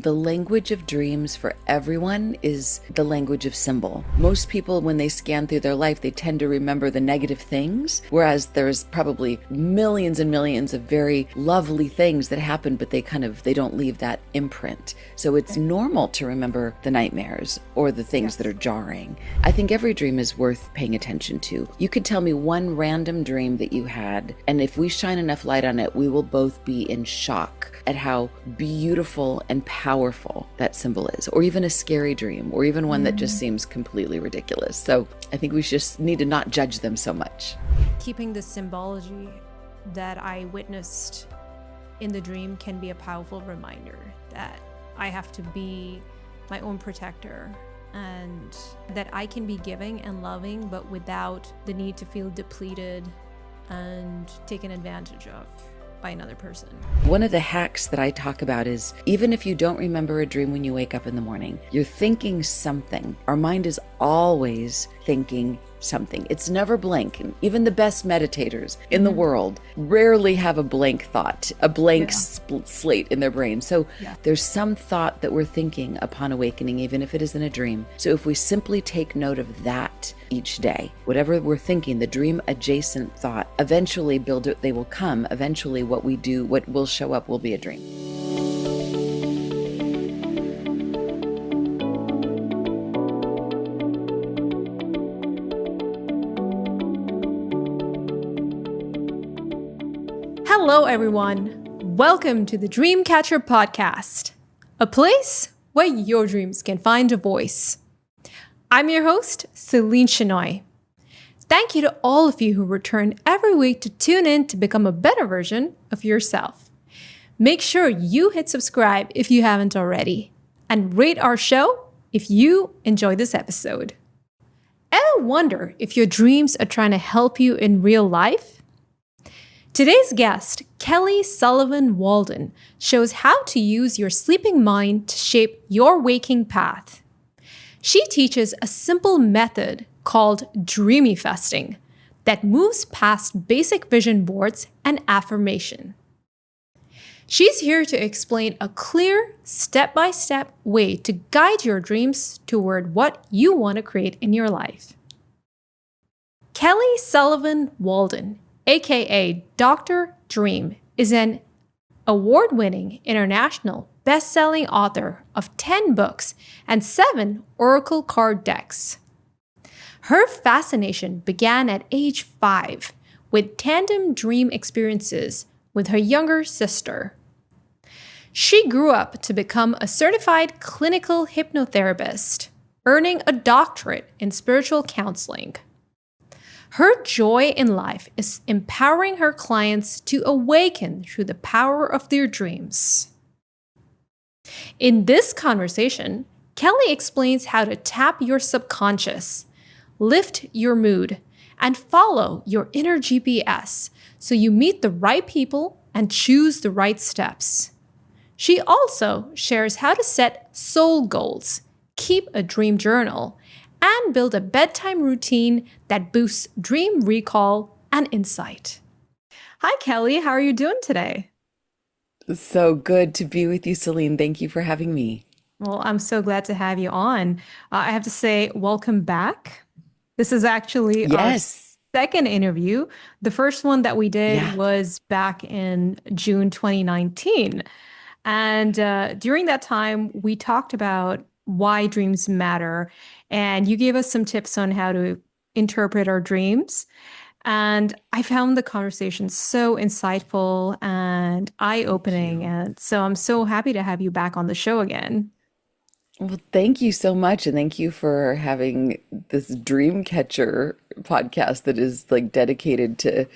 the language of dreams for everyone is the language of symbol. Most people, when they scan through their life, they tend to remember the negative things, whereas there's probably millions and millions of very lovely things that happen, but they don't leave that imprint. So it's normal to remember the nightmares or the things that are jarring. I think every dream is worth paying attention to. You could tell me one random dream that you had, and if we shine enough light on it, we will both be in shock at how beautiful and powerful that symbol is, or even a scary dream, or even one that just seems completely ridiculous. So I think we just need to not judge them so much. Keeping the symbology that I witnessed in the dream can be a powerful reminder that I have to be my own protector, and that I can be giving and loving, but without the need to feel depleted and taken advantage of by another person. One of the hacks that I talk about is, even if you don't remember a dream when you wake up in the morning, you're thinking something. Our mind is always thinking something. It's never blank. And even the best meditators in the world rarely have a blank thought, a blank slate in their brain. So there's some thought that we're thinking upon awakening, even if it is in a dream. So if we simply take note of that each day, whatever we're thinking, the dream adjacent thought, eventually they will come. Eventually what we do, what will show up will be a dream. Hello, everyone. Welcome to the Dreamcatcher podcast, a place where your dreams can find a voice. I'm your host, Celine Chenoy. Thank you to all of you who return every week to tune in to become a better version of yourself. Make sure you hit subscribe if you haven't already, and rate our show if you enjoy this episode. Ever wonder if your dreams are trying to help you in real life? Today's guest, Kelly Sullivan Walden, shows how to use your sleeping mind to shape your waking path. She teaches a simple method called Dreamifesting that moves past basic vision boards and affirmation. She's here to explain a clear, step-by-step way to guide your dreams toward what you want to create in your life. Kelly Sullivan Walden, aka Dr. Dream, is an award-winning international best-selling author of 10 books and 7 oracle card decks. Her fascination began at age 5 with tandem dream experiences with her younger sister. She grew up to become a certified clinical hypnotherapist, earning a doctorate in spiritual counseling. Her joy in life is empowering her clients to awaken through the power of their dreams. In this conversation, Kelly explains how to tap your subconscious, lift your mood, and follow your inner GPS so you meet the right people and choose the right steps. She also shares how to set soul goals, keep a dream journal, and build a bedtime routine that boosts dream recall and insight. Hi, Kelly. How are you doing today? So good to be with you, Celine. Thank you for having me. Well, I'm so glad to have you on. I have to say, welcome back. This is actually our second interview. The first one that we did was back in June 2019. And during that time, we talked about why dreams matter. And you gave us some tips on how to interpret our dreams. And I found the conversation so insightful and eye-opening. And so I'm so happy to have you back on the show again. Well, thank you so much. And thank you for having this Dreamcatcher podcast that is like dedicated to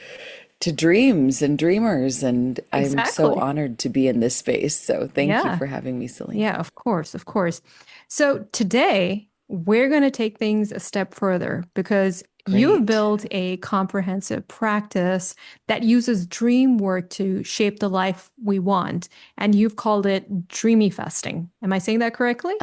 dreams and dreamers. And I'm so honored to be in this space. So thank you for having me, Celine. Yeah, of course, of course. So today we're going to take things a step further because you built a comprehensive practice that uses dream work to shape the life we want. And you've called it Dreamifesting. Am I saying that correctly?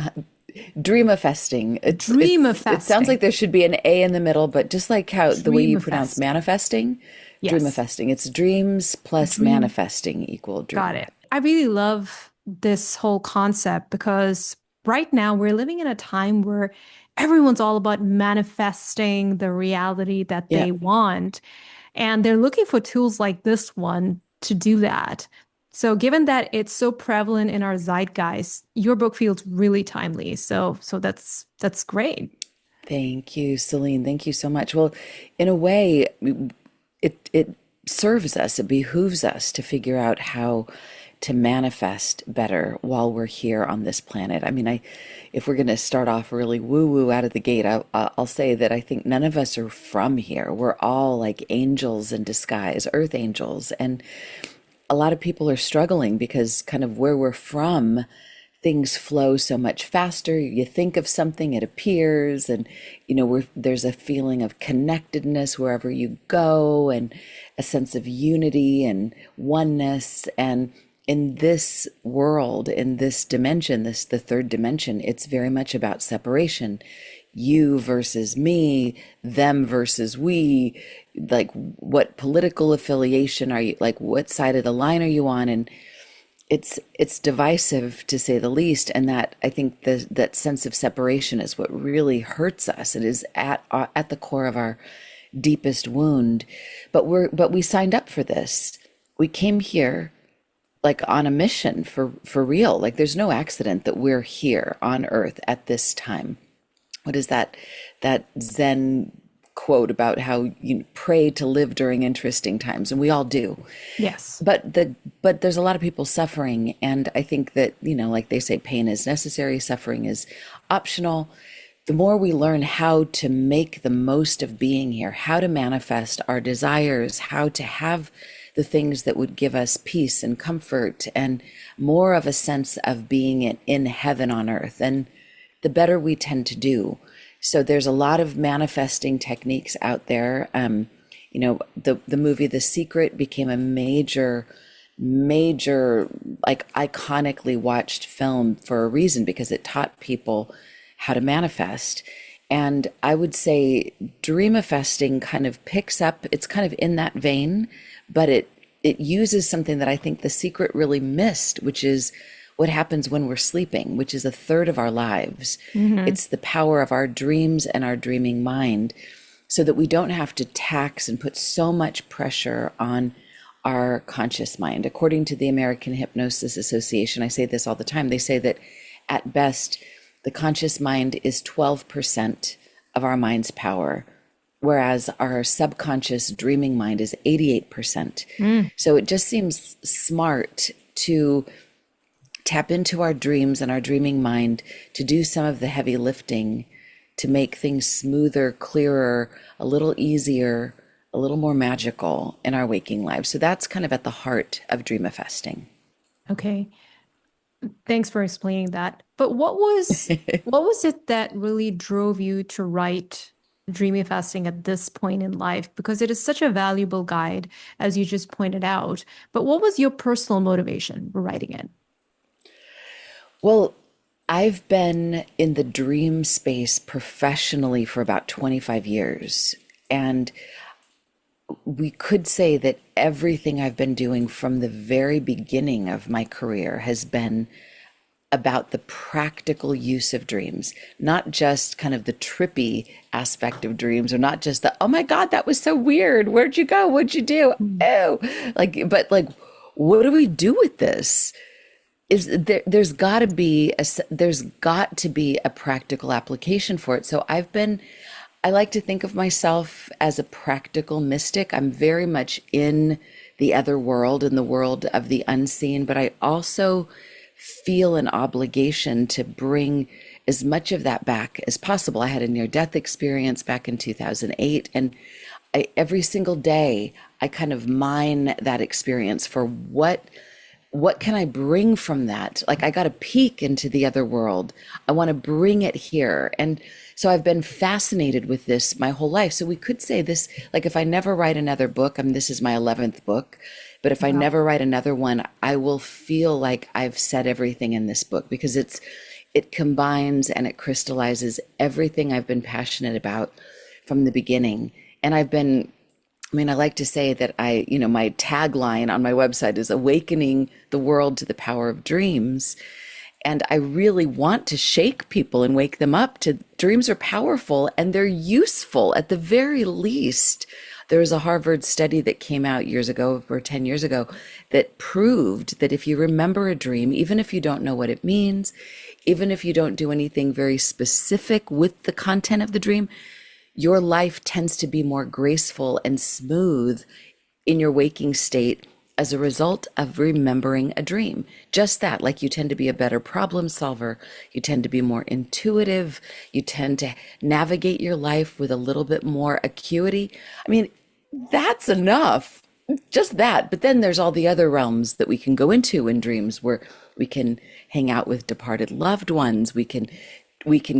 Dreamifesting. Dreamifesting. It sounds like there should be an A in the middle, but just like how the way you pronounce manifesting, Dreamifesting. It's dreams plus manifesting equal dream. Got it. I really love this whole concept because right now we're living in a time where everyone's all about manifesting the reality that Yeah. they want. And they're looking for tools like this one to do that. So given that it's so prevalent in our zeitgeist, your book feels really timely. So that's great. Thank you, Celine. Thank you so much. Well, in a way, it serves us, it behooves us to figure out how to manifest better while we're here on this planet. I mean, if we're going to start off really woo-woo out of the gate, I'll say that I think none of us are from here. We're all like angels in disguise, earth angels. And a lot of people are struggling because kind of where we're from, things flow so much faster. You think of something, it appears, and there's a feeling of connectedness wherever you go, and a sense of unity and oneness. And in this world, in this dimension, the third dimension, it's very much about separation. You versus me, them versus we, like what political affiliation are you, like what side of the line are you on? And it's divisive to say the least, and that I think that sense of separation is what really hurts us. It is at the core of our deepest wound. But we signed up for this. We came here like on a mission for real. Like there's no accident that we're here on Earth at this time. What is that Zen quote about how you pray to live during interesting times, and we all do. Yes. But there's a lot of people suffering, and I think that, like they say, pain is necessary, suffering is optional. The more we learn how to make the most of being here, how to manifest our desires, how to have the things that would give us peace and comfort and more of a sense of being in heaven on earth, and the better we tend to do. So there's a lot of manifesting techniques out there. The movie The Secret became a major, like iconically watched film for a reason, because it taught people how to manifest. And I would say Dreamifesting kind of picks up, it's kind of in that vein, but it uses something that I think The Secret really missed, which is what happens when we're sleeping, which is a third of our lives. Mm-hmm. It's the power of our dreams and our dreaming mind, so that we don't have to tax and put so much pressure on our conscious mind. According to the American Hypnosis Association, I say this all the time, they say that at best, the conscious mind is 12% of our mind's power, whereas our subconscious dreaming mind is 88%. So it just seems smart to tap into our dreams and our dreaming mind to do some of the heavy lifting, to make things smoother, clearer, a little easier, a little more magical in our waking lives. So that's kind of at the heart of Dreamifesting. Okay. Thanks for explaining that. But what was it that really drove you to write Dreamifesting at this point in life? Because it is such a valuable guide, as you just pointed out. But what was your personal motivation for writing it? Well, I've been in the dream space professionally for about 25 years. And we could say that everything I've been doing from the very beginning of my career has been about the practical use of dreams, not just kind of the trippy aspect of dreams, or not just the, oh my God, that was so weird. Where'd you go? What'd you do? Oh, but what do we do with this? There's got to be a practical application for it. So I like to think of myself as a practical mystic. I'm very much in the other world, in the world of the unseen, but I also feel an obligation to bring as much of that back as possible. I had a near-death experience back in 2008, and every single day I kind of mine that experience for what can I bring from that? Like, I got a peek into the other world. I want to bring it here. And so I've been fascinated with this my whole life. So we could say this, like, if I never write another book, this is my 11th book, but if I never write another one, I will feel like I've said everything in this book, because it combines and it crystallizes everything I've been passionate about from the beginning. And I've been I mean, I like to say that my tagline on my website is awakening the world to the power of dreams. And I really want to shake people and wake them up to dreams are powerful and they're useful at the very least. There was a Harvard study that came out years ago or 10 years ago that proved that if you remember a dream, even if you don't know what it means, even if you don't do anything very specific with the content of the dream, your life tends to be more graceful and smooth in your waking state as a result of remembering a dream. Just that, like you tend to be a better problem solver, you tend to be more intuitive, you tend to navigate your life with a little bit more acuity. I mean, that's enough. Just that. But then there's all the other realms that we can go into in dreams where we can hang out with departed loved ones. We can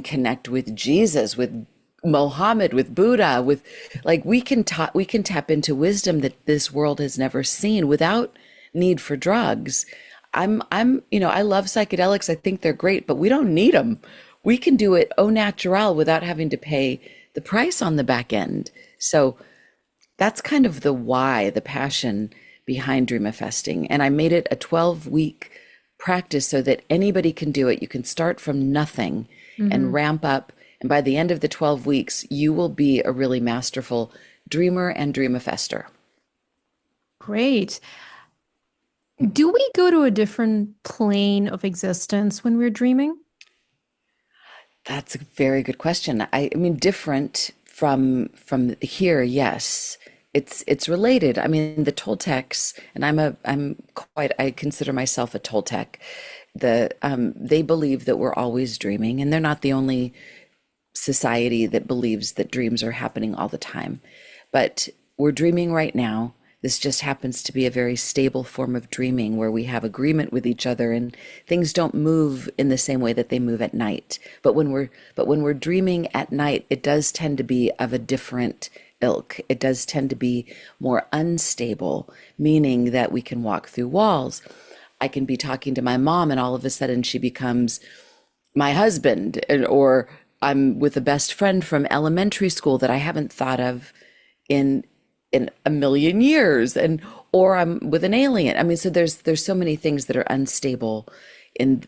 connect with Jesus, with Mohammed, with Buddha, with like we can tap into wisdom that this world has never seen without need for drugs. I love psychedelics. I think they're great, but we don't need them. We can do it au natural without having to pay the price on the back end. So that's kind of the why, the passion behind Dreamifesting. And I made it a 12-week practice so that anybody can do it. You can start from nothing and ramp up. And by the end of the 12 weeks, you will be a really masterful dreamer and dreamifester. Great. Do we go to a different plane of existence when we're dreaming? That's a very good question. I mean, different from here, yes. It's related. I mean, the Toltecs, and I consider myself a Toltec. They believe that we're always dreaming, and they're not the only society that believes that dreams are happening all the time. But we're dreaming right now. This just happens to be a very stable form of dreaming where we have agreement with each other and things don't move in the same way that they move at night. But when we're dreaming at night, it does tend to be of a different ilk. It does tend to be more unstable, meaning that we can walk through walls. I can be talking to my mom and all of a sudden she becomes my husband, or I'm with a best friend from elementary school that I haven't thought of in a million years, or I'm with an alien. I mean, so there's so many things that are unstable, and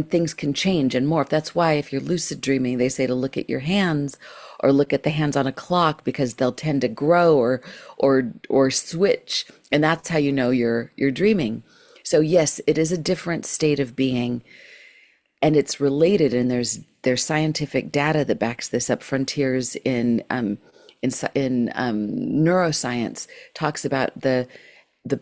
things can change and morph. That's why if you're lucid dreaming, they say to look at your hands or look at the hands on a clock because they'll tend to grow or switch, and that's how you know you're dreaming. So yes, it is a different state of being, and it's related, and there's scientific data that backs this up. Frontiers in neuroscience talks about the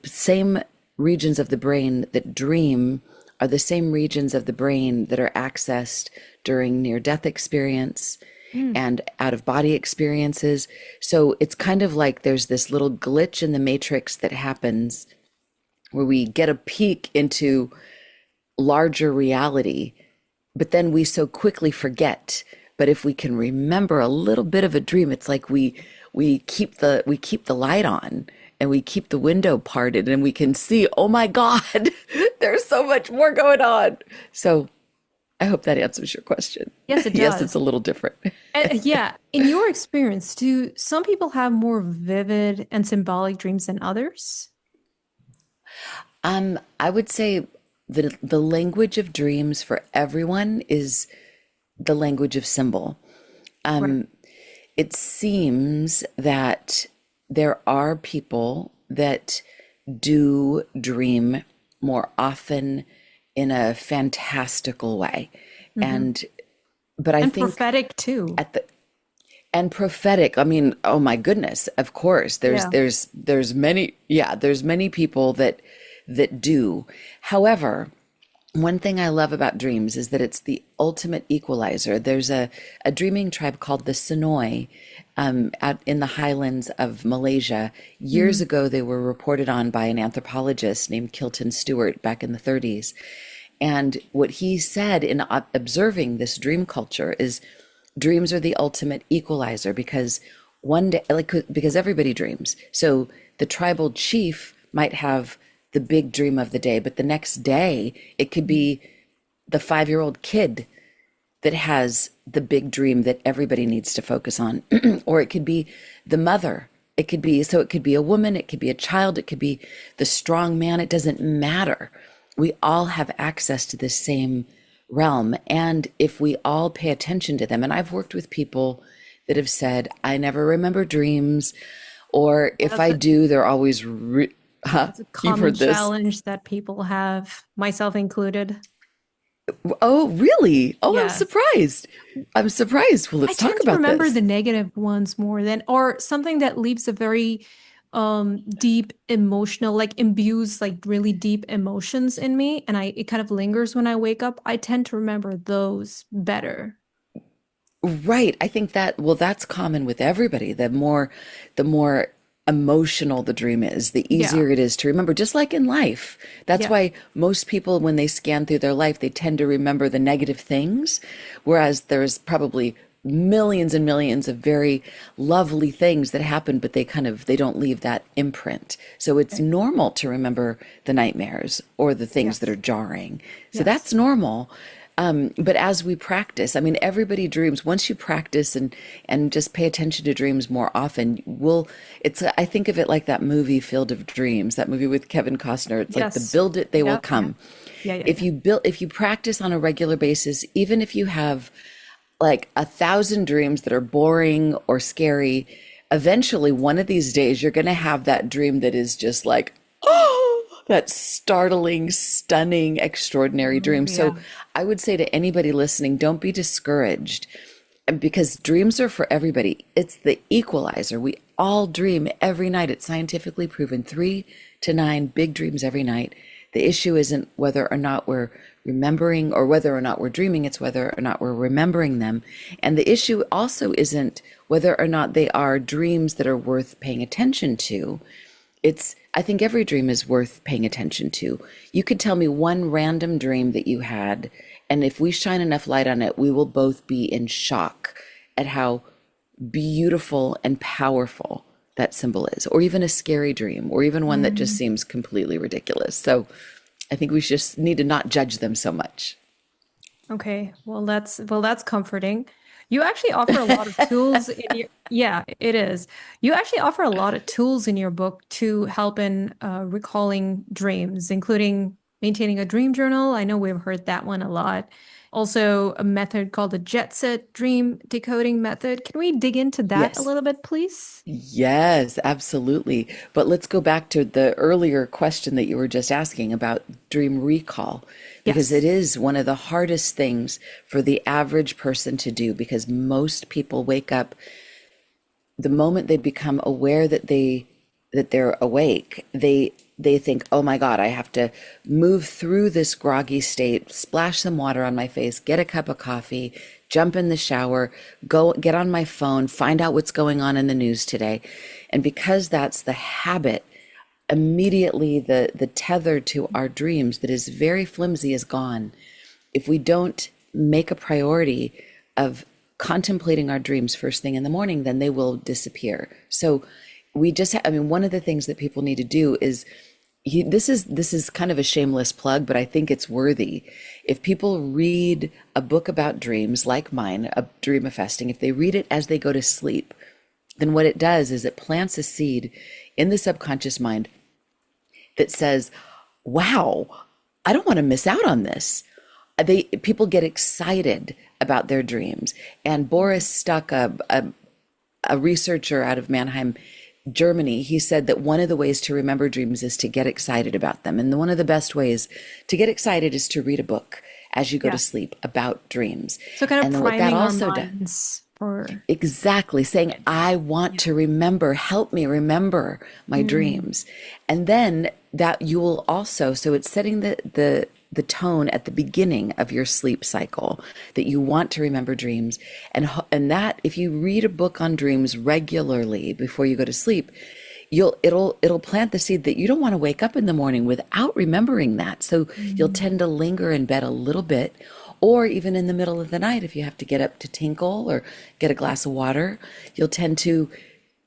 same regions of the brain that dream are the same regions of the brain that are accessed during near-death experience and out-of-body experiences. So it's kind of like there's this little glitch in the matrix that happens where we get a peek into larger reality, but then we so quickly forget. But if we can remember a little bit of a dream, it's like we keep the light on and we keep the window parted and we can see, oh my God, there's so much more going on. So I hope that answers your question. Yes, it does. Yes, it's a little different. Yeah. In your experience, do some people have more vivid and symbolic dreams than others? I would say the language of dreams for everyone is the language of symbol. Right. It seems that there are people that do dream more often in a fantastical way. But I And think prophetic too. and prophetic, I mean, oh my goodness, of course, Yeah. there's many people that do. However, one thing I love about dreams is that it's the ultimate equalizer. There's a dreaming tribe called the Sonoy out in the highlands of Malaysia. Years ago, they were reported on by an anthropologist named Kilton Stewart back in the 30s. And what he said in observing this dream culture is dreams are the ultimate equalizer because one day, because everybody dreams. So the tribal chief might have the big dream of the day, but the next day it could be the 5-year-old kid that has the big dream that everybody needs to focus on, or it could be the mother It could be, so it could be a woman, it could be a child, it could be the strong man. It doesn't matter. We all have access to the same realm. And if we all pay attention to them, and I've worked with people that have said, I never remember dreams, or if I do, they're always, It's a you've common heard this. challenge that people have, myself included. Oh, really? Oh, I'm Yes. surprised. I'm surprised. Well, I let's talk tend to about remember the this. negative ones more than, or something that leaves a very deep emotional, like imbues like really deep emotions in me, and it kind of lingers when I wake up. I tend to remember those better. Right. I think that, well, that's common with everybody. The more emotional the dream is, the Yeah. easier it is to remember, just like in life. That's Yeah. why most people, when they scan through their life, they tend to remember the negative things, whereas there's probably millions and millions of very lovely things that happen, but they don't leave that imprint. So it's Okay. normal to remember the nightmares or the things that are Yes. jarring. So Yes. that's normal. But as we practice, I mean, everybody dreams. Once you practice and just pay attention to dreams more often, I think of it like that movie Field of Dreams, that movie with Kevin Costner. It's like the Yes. build it, they will Yeah. Yeah. come. Yeah. Yeah. If Yeah. you practice on a regular basis, even if you have like 1,000 dreams that are boring or scary, eventually one of these days you're going to have that dream that is just like, oh, that startling, stunning, extraordinary dream. So Yeah. I would say to anybody listening, don't be discouraged, and because dreams are for everybody. It's the equalizer. We all dream every night. It's scientifically proven, 3 to 9 big dreams every night. The issue isn't whether or not we're remembering or whether or not we're dreaming, it's whether or not we're remembering them. And the issue also isn't whether or not they are dreams that are worth paying attention to. I think every dream is worth paying attention to. You could tell me one random dream that you had, and if we shine enough light on it, we will both be in shock at how beautiful and powerful that symbol is, or even a scary dream, or even one that just Mm. seems completely ridiculous. So I think we just need to not judge them so much. Okay, well that's comforting. You actually offer a lot of tools in your yeah, it is. You actually offer a lot of tools in your book to help in recalling dreams, including maintaining a dream journal. I know we've heard that one a lot. Also, a method called the JETSET dream decoding method. Can we dig into that a Yes. little bit, please? Yes, absolutely. But let's go back to the earlier question that you were just asking about dream recall, because it Yes. is one of the hardest things for the average person to do, because most people wake up the moment they become aware that they're awake, they think, oh my God, I have to move through this groggy state, splash some water on my face, get a cup of coffee, jump in the shower, go get on my phone, find out what's going on in the news today. And because that's the habit, immediately the tether to our dreams that is very flimsy is gone. If we don't make a priority of contemplating our dreams first thing in the morning, then they will disappear. So I mean, one of the things that people need to do is, this is kind of a shameless plug, but I think it's worthy. If people read a book about dreams like mine, a Dreamifesting, if they read it as they go to sleep, then what it does is it plants a seed in the subconscious mind that says, wow, I don't want to miss out on this. People get excited about their dreams. And Boris Stuck, a researcher out of Mannheim, Germany, he said that one of the ways to remember dreams is to get excited about them. And one of the best ways to get excited is to read a book as you go to Yeah. sleep about dreams. So kind of And then what that priming our also does, minds for exactly, saying, I want yeah. to remember, help me remember my Mm. dreams. And then that you will also, so it's setting the tone at the beginning of your sleep cycle that you want to remember dreams. And that if you read a book on dreams regularly before you go to sleep, it'll plant the seed that you don't want to wake up in the morning without remembering that. So you'll Mm. tend to linger in bed a little bit, or even in the middle of the night, if you have to get up to tinkle or get a glass of water, you'll tend to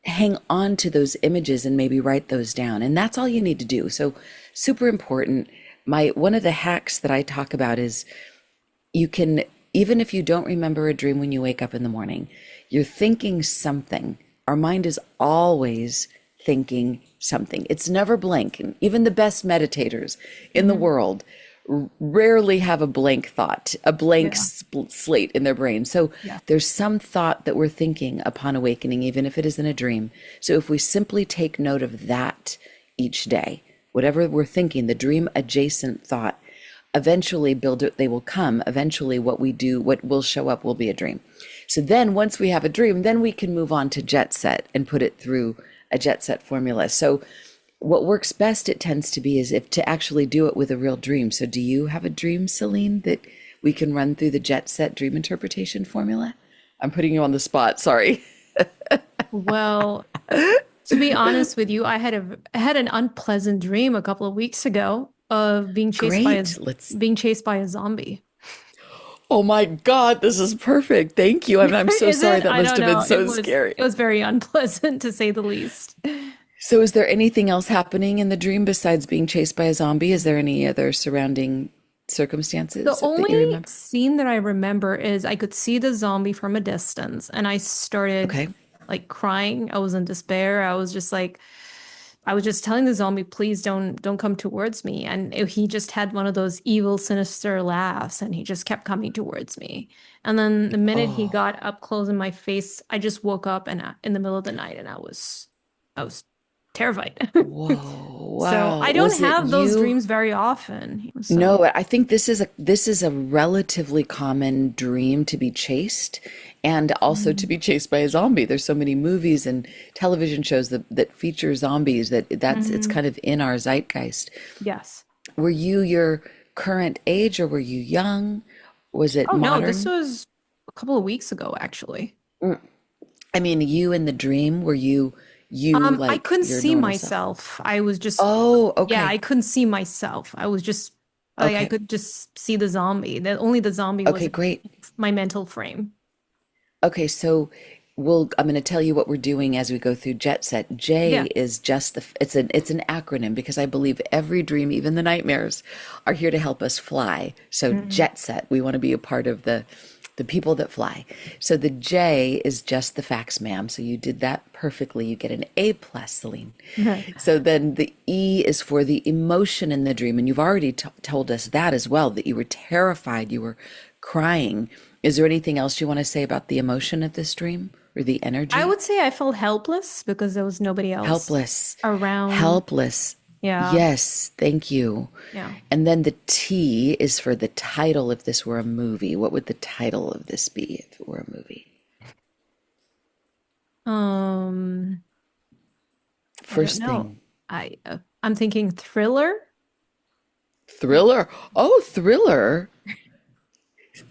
hang on to those images and maybe write those down. And that's all you need to do. So super important. One of the hacks that I talk about is, you can, even if you don't remember a dream when you wake up in the morning, you're thinking something Our mind is always thinking something. It's never blank. And even the best meditators in the world rarely have a blank thought, a blank slate in their brain. So there's some thought that we're thinking upon awakening, even if it is in a dream. So if we simply take note of that each day, whatever we're thinking, the dream adjacent thought, eventually they will come. Eventually what we do, what will show up will be a dream. So then once we have a dream, then we can move on to JETSET and put it through a JETSET formula. So what works best, it tends to be, is if to actually do it with a real dream. So do you have a dream, Celine, that we can run through the JETSET dream interpretation formula? I'm putting you on the spot. Sorry. Well, to be honest with you, I had an unpleasant dream a couple of weeks ago of being chased being chased by a zombie. Oh my God, this is perfect. Thank you. I'm so sorry. That must have been so scary. It was very unpleasant, to say the least. So is there anything else happening in the dream besides being chased by a zombie? Is there any other surrounding circumstances The that you only remember? scene that I remember is I could see the zombie from a distance, and I started Okay. like crying. I was in despair. I was just telling the zombie, please don't come towards me. And he just had one of those evil, sinister laughs, and he just kept coming towards me. And then the minute he Oh, got up close in my face, I just woke up and in the middle of the night, and I was terrified. whoa. So Wow. I don't Was it have those you? dreams very often. So No, I think this is a relatively common dream, to be chased, and also to be chased by a zombie. There's so many movies and television shows that feature zombies it's mhm. kind of in our zeitgeist. Yes. Were you your current age, or were you young? Was it Oh no, this modern? was a couple of weeks ago, actually. I mean, you in the dream, were you I like couldn't your see normal self? myself. I was just, Oh, yeah, I okay. couldn't see myself. I was just, I Okay. could just see the zombie. Only the zombie was Okay, in great. my mental frame. Okay, so I'm going to tell you what we're doing as we go through JETSET. Yeah. J is just it's an acronym, because I believe every dream, even the nightmares, are here to help us fly. So Mhm. JETSET, we want to be a part of the people that fly. So the J is just the facts, ma'am. So you did that perfectly. You get an A plus, Celine. So then the E is for the emotion in the dream, and you've already told us that as well, that you were terrified, you were crying. Is there anything else you want to say about the emotion of this dream, or the I energy? would say I felt helpless because there was nobody else Helpless. around. Helpless. Yeah. Yes, thank you. Yeah. And then the T is for the title. If this were a movie, what would the title of this be if it were a movie? Um, I don't First know. thing, I'm thinking thriller. thriller. Oh, thriller.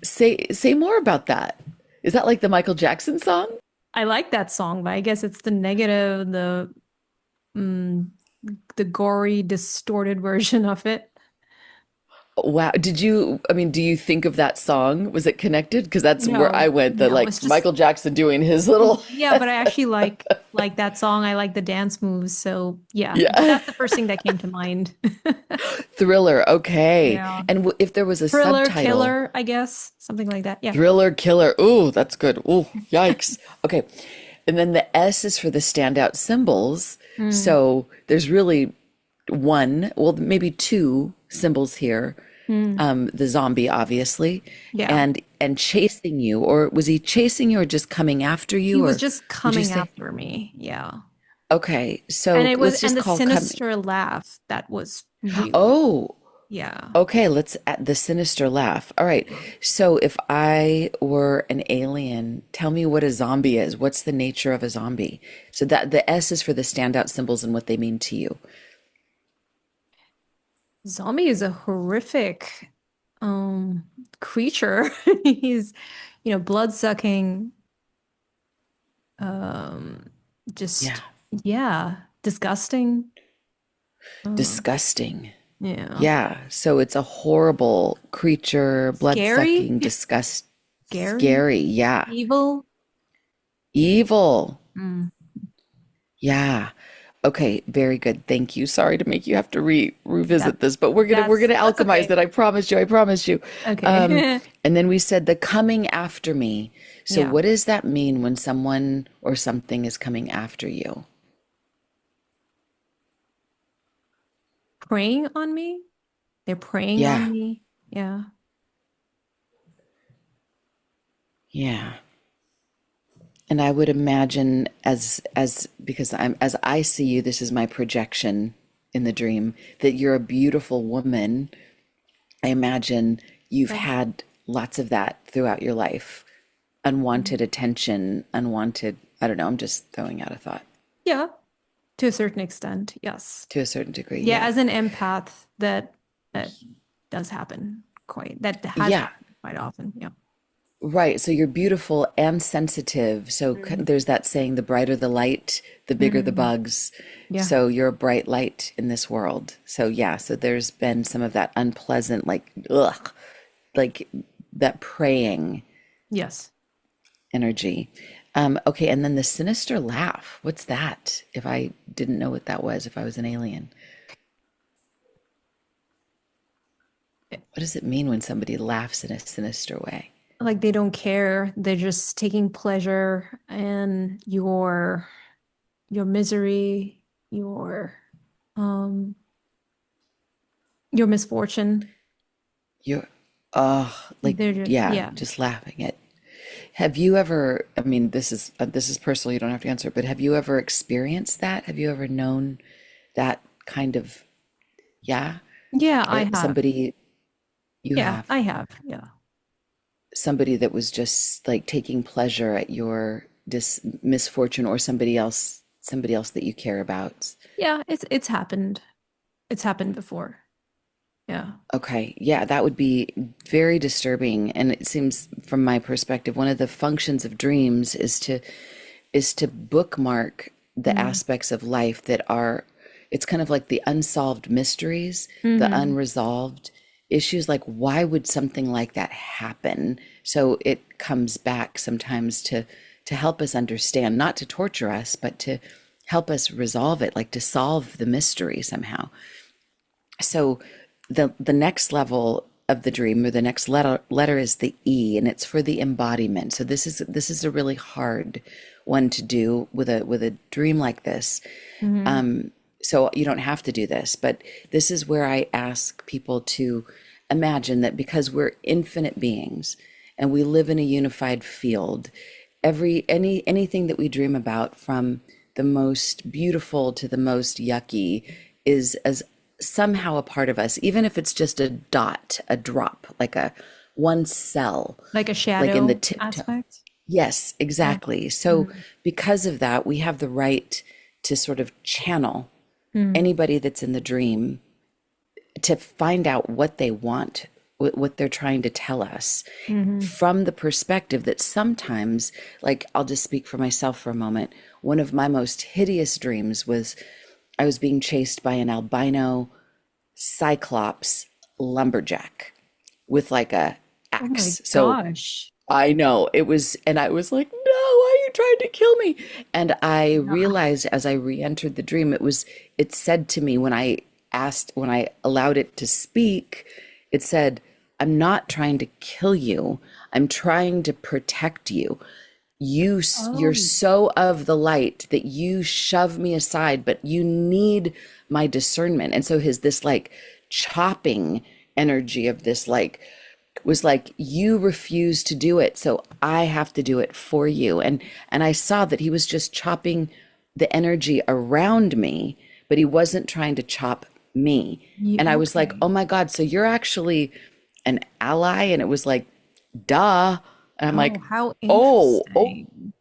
Say more about that. Is that like the Michael Jackson song? I like that song, but I guess it's the negative, mm, the gory, distorted version of it. Wow. I mean, do you think of that song? Was it connected? Because that's where I No, went, the no, like it's just Michael Jackson doing his little, yeah, but I actually like that song. I like the dance moves. So yeah, yeah, that's the first thing that came to mind. thriller. Okay. Yeah. And if there was a Thriller, subtitle, killer, I guess, something like that. Yeah. thriller killer. Ooh, that's good. Ooh, yikes. Okay. And then the S is for the standout symbols. Mm, So there's really one, well, maybe two symbols here. mm, The zombie, obviously, yeah. and chasing you, or was he chasing you, or just coming after He you, was or just would you coming say? after me. Yeah. Okay, so let's And just the call come. sinister laugh that was real. Oh, Yeah. okay. Let's add the sinister laugh. All right. So if I were an alien, tell me what a zombie is. What's the nature of a zombie? So that the S is for the standout symbols and what they mean to you. Zombie is a horrific um creature. He's, blood-sucking, um Yeah. just yeah, disgusting. Um, Disgusting. yeah. Yeah. So it's a horrible creature, Scary, blood-sucking, scary, scary. Yeah. evil. Evil. Mm. Yeah. Okay, very good. Thank you. Sorry to make you have to That revisit this, but we're gonna that's alchemize okay. that. I promise you. I promise you. Okay. And then we said the coming after me. So Yeah. what does that mean when someone or something is coming after you? Preying on me. They're preying on Yeah, me. Yeah. yeah. And I would imagine as because I'm as I see you, this is my projection in the dream, that you're a beautiful woman. I imagine you've Okay. had lots of that throughout your life. Unwanted attention, unwanted, I don't know, I'm just throwing out a thought Yeah. To a certain extent, yes. to a certain degree. Yeah, Yeah. as an empath, that does happen quite. That has Yeah. happened quite often. Yeah. Right. So you're beautiful and sensitive. So Mhm. there's that saying, the brighter the light, the bigger the Mhm. bugs. Yeah. So you're a bright light in this world. So yeah, so there's been some of that unpleasant, like, ugh, like that praying Yes. energy. Okay, and then the sinister laugh. What's that? If I didn't know what that was, if I was an alien, what does it mean when somebody laughs in a sinister way? Like they don't care. They're just taking pleasure in your misery, um your misfortune. You're, oh, like, They're just yeah, yeah. just laughing at. Have you ever, I mean, this is personal, you don't have to answer, but have you ever experienced that? Have you ever known that kind of, yeah? Yeah, I Or have. somebody you Yeah, have, I have. Yeah. somebody that was just like taking pleasure at your misfortune, or somebody else that you care about? Yeah, it's happened. It's happened before. Yeah. Okay, yeah, that would be very disturbing. And it seems, from my perspective, one of the functions of dreams is to bookmark the Mm. aspects of life that are, it's kind of like the unsolved mysteries, the Hmm. unresolved issues. Like, why would something like that happen? So it comes back sometimes to help us understand, not to torture us, but to help us resolve it, like to solve the mystery somehow. So the next level of the dream, or the next letter is the E, and it's for the embodiment. So this is a really hard one to do with a dream like this. Hmm. So you don't have to do this, but this is where I ask people to imagine that, because we're infinite beings and we live in a unified field, anything that we dream about, from the most beautiful to the most yucky, is as somehow a part of us, even if it's just a dot, a drop, like a one cell, Like a like in the shadow tiptoe. aspect. Yes, Yeah. exactly. So Mm. because of that, we have the right to sort of channel Mm. anybody that's in the dream, to find out what they want, what they're trying to tell us, Hmm. from the perspective that sometimes, like, I'll just speak for myself for a moment. One of my most hideous dreams was I was being chased by an albino cyclops lumberjack with like a Oh my axe. So gosh. I know it was, and I was like, no, why are you trying to kill me? And I Yeah. realized as I re-entered the dream, it said to me, when I allowed it to speak, it said, I'm not trying to kill you. I'm trying to protect you. You're Oh. so of the light that you shove me aside, but you need my discernment. And so his this like chopping energy of this, like, was like, you refuse to do it, so I have to do it for you. And I saw that he was just chopping the energy around me, but he wasn't trying to chop me. You And I was like, okay. oh my God, so you're actually an ally? And it was like, duh. And I'm Oh, like, how oh. interesting.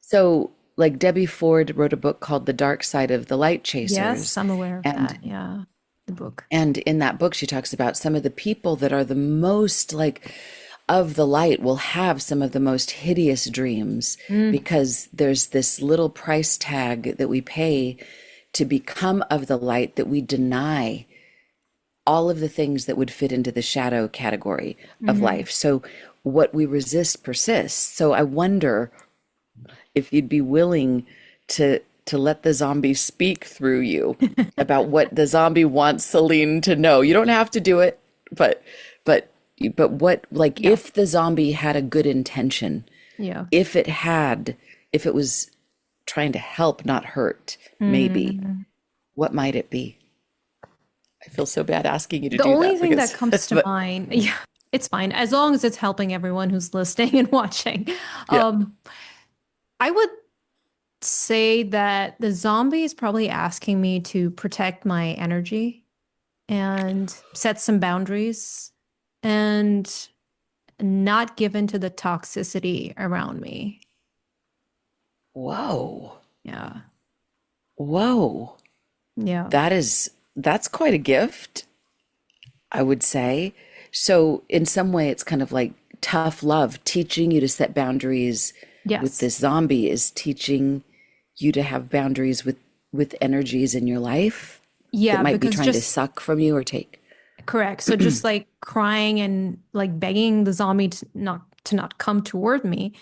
So, like, Debbie Ford wrote a book called The Dark Side of the Light Yes, Chasers. I'm aware of And that. Yeah. The book. in that book, she talks about some of the people that are the most like of the light will have some of the most hideous dreams, Mm. because there's this little price tag that we pay to become of the light, that we deny all of the things that would fit into the shadow category of Hmm. life. So what we resist persists. So I wonder if you'd be willing to to let the zombie speak through you about what the zombie wants Celine to know. You don't have to do it, but but but what, like, Yeah. if the zombie had a good intention, Yeah. if it was trying to help, not hurt, maybe, Mm. what might it be? I feel so bad asking you to The do only that thing that because, comes to but mind, yeah, it's fine as long as it's helping everyone who's listening and watching. yeah. Um, I would say that the zombie is probably asking me to protect my energy and set some boundaries and not give in to the toxicity around me. Whoa. Yeah. Whoa. Yeah. That's quite a gift, I would say. So in some way, it's kind of like tough love, teaching you to set boundaries with Yes. this zombie is teaching you to have boundaries with energies in your life that Yeah, might be because trying to just suck from you or take. correct. So just like crying and like begging the zombie to not come toward me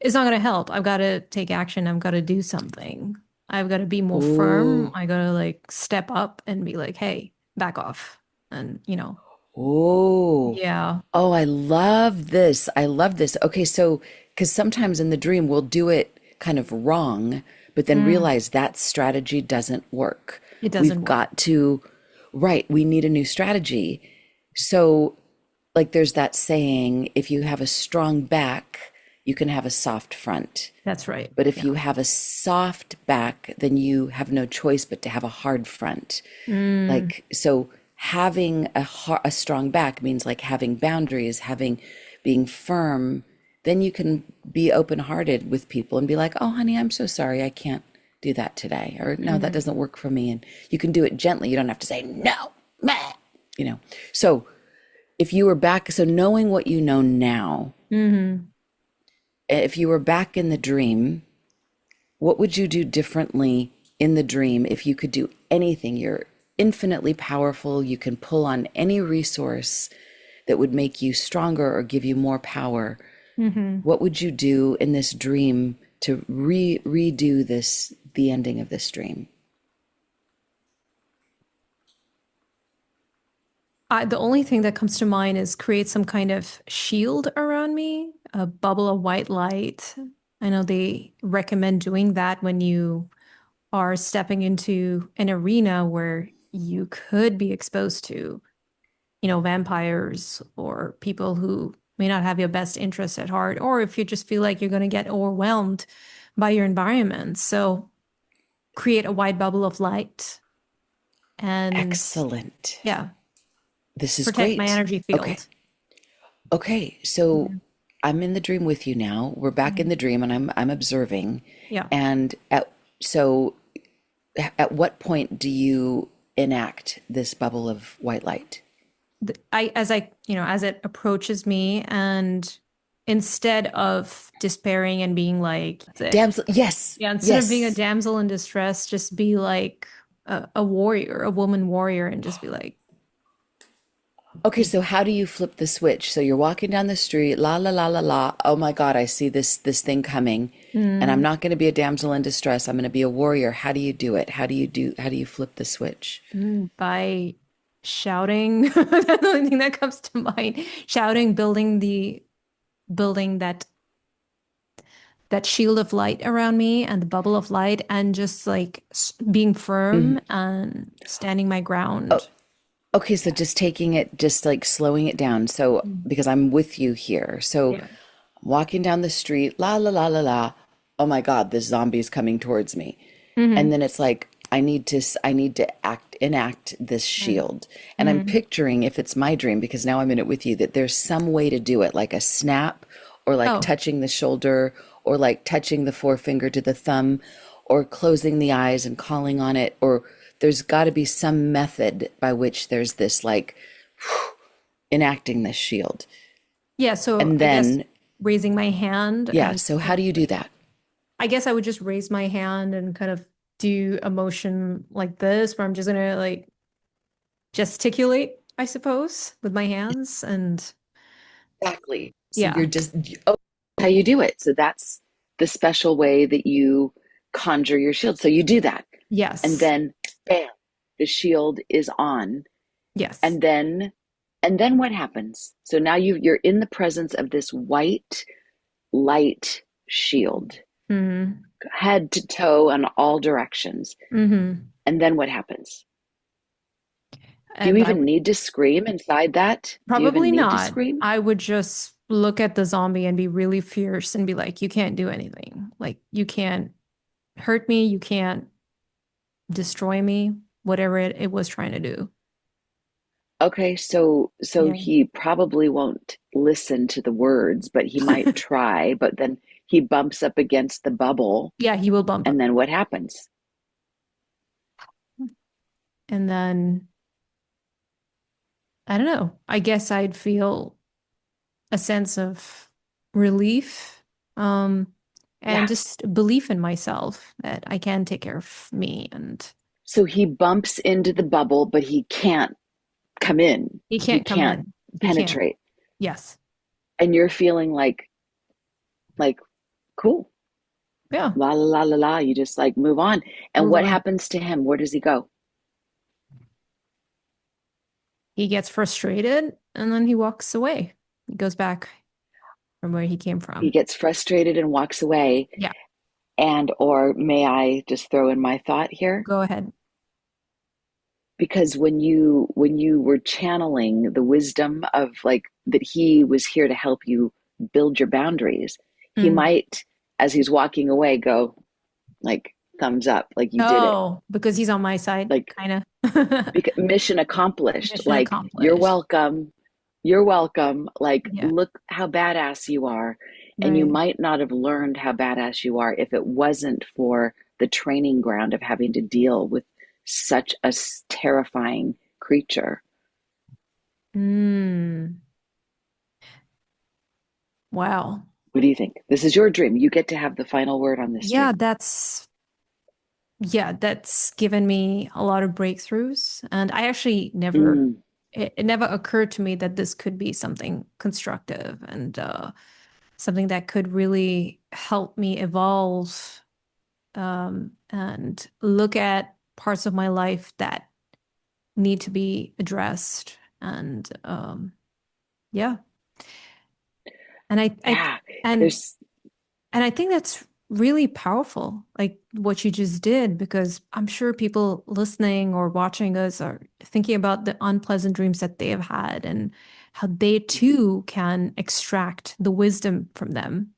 is not going to help. I've got to take action. I've got to do something. I've got to be more firm. Oh, I got to like step up and be like, "Hey, back off." And oh, yeah. oh, I love this. I love this. Okay, so because sometimes in the dream we'll do it kind of wrong, but then Mm, realize that strategy doesn't work. it We've doesn't work. got to, right, we need a new strategy. So, like, there's that saying, if you have a strong back, you can have a soft front. That's right. But if Yeah. you have a soft back, then you have no choice but to have a hard front. Mm, Like, so having a strong back means like having boundaries, being firm. Then you can be open-hearted with people and be like, oh, honey, I'm so sorry. I can't do that today. Or no, that mm, doesn't work for me. And you can do it gently. You don't have to say, no, meh, you know. So if you were back, so knowing what you know now, hmm. if you were back in the dream, what would you do differently in the dream if you could do anything? You're infinitely powerful. You can pull on any resource that would make you stronger or give you more power. Hmm. What would you do in this dream to redo the ending of this dream? The only thing that comes to mind is create some kind of shield around me, a bubble of white light. I know they recommend doing that when you are stepping into an arena where you could be exposed to, vampires or people who may not have your best interests at heart, or if you just feel like you're going to get overwhelmed by your environment. So create a white bubble of light and Excellent. yeah, This is protect my great. energy Okay. field. Okay. So I'm in the dream with you now. We're back in Mhm. the dream and I'm observing. Yeah. And so at what point do you enact this bubble of white light? As it approaches me, and instead of despairing and being like, Damsel, yes, yeah, instead of being a yes. damsel in distress, just be like a warrior, a woman warrior, and just be like, Okay, so how do you flip the switch? So you're walking down the street, la la la la la. Oh my God, I see this thing coming, and I'm mm, not going to be a damsel in distress. I'm going to be a warrior. How do you do it? How do you flip the switch? by shouting. That's the only thing that comes to mind. Shouting, building that shield of light around me and the bubble of light, and just like being firm and standing my ground. Okay, so just taking it, just like slowing it down. So, Mm. because I'm with you here. So, Yeah. walking down the street, la la la la la. Oh my God, this zombie is coming towards me. And Hmm. then it's like, I need to enact this shield. And I'm Mm. picturing, if it's my dream, because now I'm in it with you, that there's some way to do it, like a snap, or like Oh, touching the shoulder, or like touching the forefinger to the thumb, or closing the eyes and calling on it, or there's got to be some method by which there's this like enacting this shield. yeah. So And I guess then, raising my hand yeah, and so kind how of do you do like, that? I guess I would just raise my hand and kind of do a motion like this, where I'm just gonna like gesticulate, I suppose, with my hands. And Exactly. So yeah. you're just, oh, how you do it. So that's the special way that you conjure your shield. So you do that. And Yes. then bam, the shield is on. Yes. And then what happens? So now you're in the presence of this white light shield, Mm-hmm. head to toe in all directions. Mm-hmm. And then what happens? Do you And I even would need to scream inside that? Do you even probably need to not. scream? I would just look at the zombie and be really fierce and be like, you can't do anything. Like, you can't hurt me. You can't destroy me, whatever it was trying to do. Okay, so Yeah. he probably won't listen to the words, but he might try, but then he bumps up against the bubble, Yeah, he will bump and up. then what happens? And then I don't know. I guess I'd feel a sense of relief, um, and Yeah. just belief in myself that I can take care of me. And So he bumps into the bubble, but he can't come in. he He can't come can't in. He can't. penetrate. Yes. And you're feeling like cool. Yeah. La la la la la. You just like move on. And Move what on. happens to him? Where does he go? He gets frustrated and then he walks away. He goes back from where he came He from. gets frustrated and walks away. Yeah. And or may I just throw in my thought here? Go ahead. Because when you were channeling the wisdom of like that he was here to help you build your boundaries, he Mm. might, as he's walking away, go like thumbs up, like you did it, Oh, because he's on my side, like kind of. mission accomplished, Mission like you're accomplished. welcome, you're welcome, like Yeah. look how badass you are. And you Right. might not have learned how badass you are if it wasn't for the training ground of having to deal with such a terrifying creature. Mm. Wow. What do you think? This is your dream. You get to have the final word on this Yeah, dream. that's given me a lot of breakthroughs. And I actually never, Mm, it never occurred to me that this could be something constructive and something that could really help me evolve, and look at parts of my life that need to be addressed. And yeah, and yeah, and there's, And I think that's really powerful, like what you just did, because I'm sure people listening or watching us are thinking about the unpleasant dreams that they have had and how they too can extract the wisdom from them.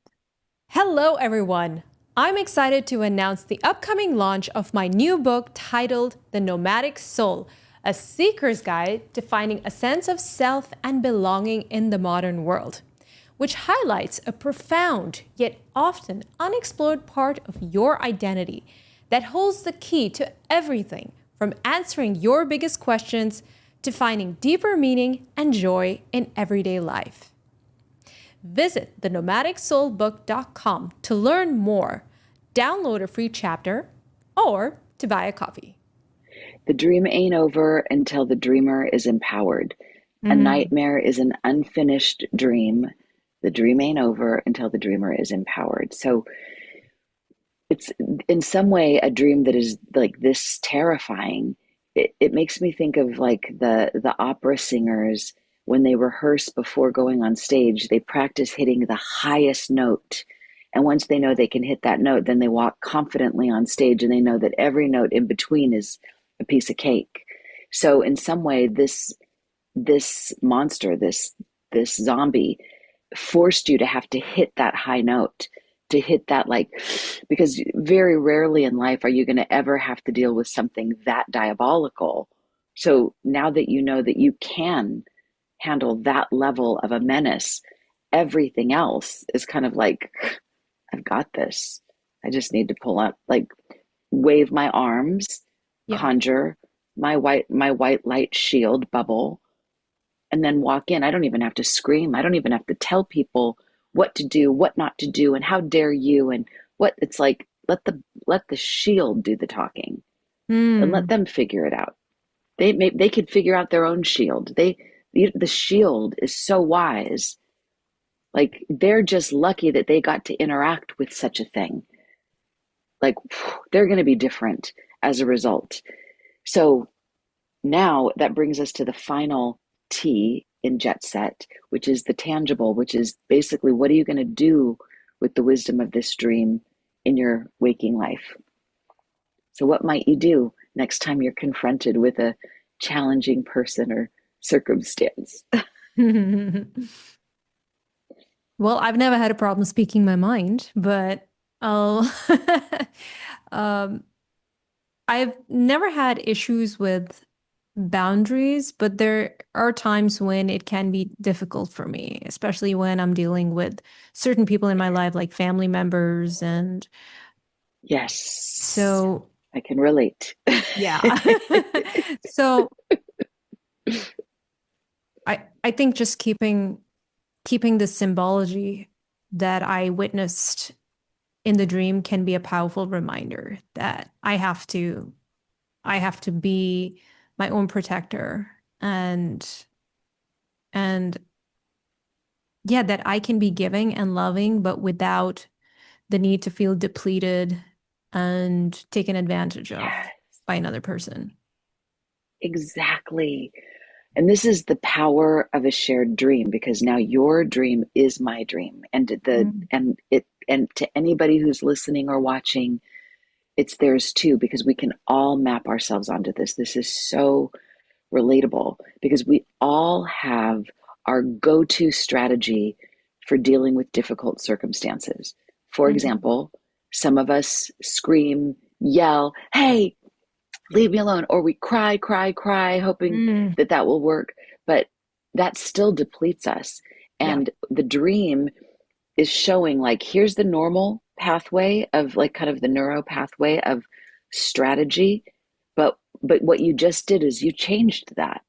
Hello, everyone. I'm excited to announce the upcoming launch of my new book titled The Nomadic Soul, a seeker's guide to finding a sense of self and belonging in the modern world, which highlights a profound yet often unexplored part of your identity that holds the key to everything from answering your biggest questions to finding deeper meaning and joy in everyday life. Visit thenomadicsoulbook.com to learn more, download a free chapter, or to buy a copy. the dream ain't over until the dreamer is empowered. A Mm, nightmare is an unfinished dream. The dream ain't over until the dreamer is empowered. So it's in some way a dream that is like this terrifying. It makes me think of like the opera singers when they rehearse before going on stage, they practice hitting the highest note. And once they know they can hit that note, then they walk confidently on stage and they know that every note in between is a piece of cake. So in some way, this monster, this zombie forced you to have to hit that high note, to hit that like, because very rarely in life are you going to ever have to deal with something that diabolical. So now that you know that you can handle that level of a menace, everything else is kind of like, I've got this. I just need to pull up, like wave my arms, yeah. conjure my white light shield bubble, and then walk in. I don't even have to scream. I don't even have to tell people what to do, what not to do, and how dare you, and what it's like. Let the shield do the talking and let Mm, them figure it out. They could figure out their own shield. The shield is so wise. Like they're just lucky that they got to interact with such a thing. like they're going to be different as a result. So now that brings us to the final T in JETSET, which is the tangible, which is basically what are you going to do with the wisdom of this dream in your waking life? So, what might you do next time you're confronted with a challenging person or circumstance? Well, I've never had a problem speaking my mind, but I'll um, I've never had issues with boundaries, but there are times when it can be difficult for me, especially when I'm dealing with certain people in my life, like family members. And Yes, so, I can relate. yeah. So I think just keeping the symbology that I witnessed in the dream can be a powerful reminder that I have to be my own protector, and yeah, that I can be giving and loving, but without the need to feel depleted and taken advantage of Yeah, by another person. exactly. And this is the power of a shared dream because now your dream is my dream. Mm. And to anybody who's listening or watching, it's theirs too, because we can all map ourselves onto this. This is so relatable because we all have our go-to strategy for dealing with difficult circumstances. For Mm. example, some of us scream, yell, hey, leave me alone, or we cry, cry, cry, hoping Mm. that that will work. But that still depletes us. Yeah. And the dream is showing like, here's the normal pathway of like kind of the neuro pathway of strategy. But what you just did is you changed that.